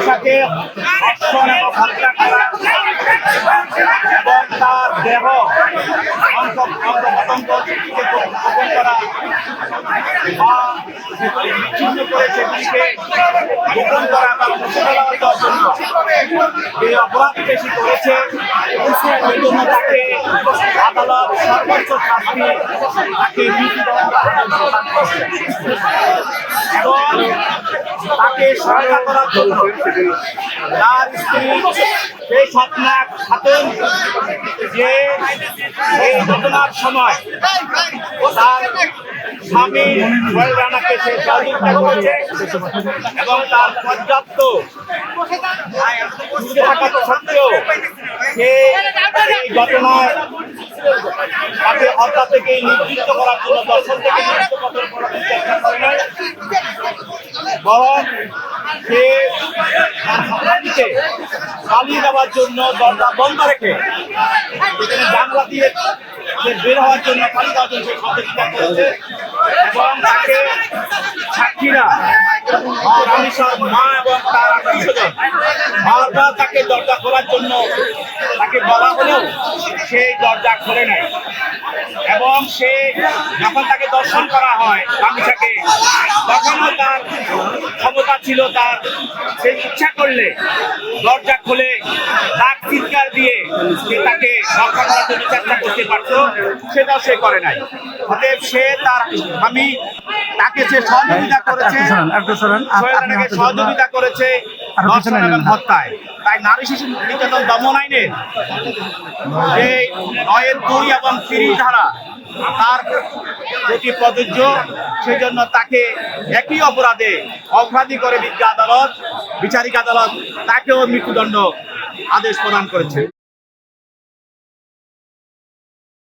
তাকে ধর্ষণ এবং হত্যা করা এবং তার দেহ অঙ্গ পতঙ্গ গোপন করা বা বিচ্ছিন্ন করে সেগুলিকে গোপন করা বা মুছে ফেলার জন্য যে অপরাধ বেশি করেছে সেই জন্য তাকে আদালত সর্বোচ্চ শাস্তি তাকে মৃত্যুদণ্ড প্রদান করছে এবং তাকে সহায়তা করার জন্য তার স্ত্রী সেই স্বপ্নাক খাতুন যে এই ঘটনার সময় তার স্বামী সোহেল রানাকে সে সহযোগিতা করেছে এবং তার পর্যাপ্ত সুস্থ থাকা সত্ত্বেও সে এই ঘটনায় তাকে হত্যা থেকে নিবৃত্ত করার জন্য দর্শন থেকে নিবৃত্ত করার চেষ্টা করে নাই, বরং সে পালিয়ে যাওয়ার জন্য দরজা বন্ধ রেখে এখানে জানলা দিয়ে সে বের হওয়ার জন্য পালিয়ে যাওয়ার জন্য সে সহযোগিতা করেছে এবং তাকে সাক্ষীরা রানিসার মা এবং তার আত্মীয়স্বজন বারবার তাকে দরজা খোলার জন্য তাকে বলা হলেও সেই দরজা খোলে নাই এবং সে যখন তাকে দর্শন করা হয় রানিসাকে তখনও তার ক্ষমতা ছিল, তার সে ইচ্ছা করলে দরজা খুলে ডাক চিৎকার দিয়ে সে তাকে রক্ষা করার জন্য চেষ্টা করতে পারত, সেটাও সে করে নাই। অতএব সে তার স্বামী তাকে সে সহযোগিতা করেছে, সহযোগিতা করেছে ধর্ষণ এবং হত্যায়। তাই নারী শিশু নির্যাতন দমন আইনের যে ৯-২ এবং ৩০ ধারা তার প্রতি প্রযোজ্য, সেই জন্য তাকে একই অপরাধে অপরাধী করে বিচারিক আদালত তাকেও মৃত্যুদণ্ড আদেশ প্রদান করেছে।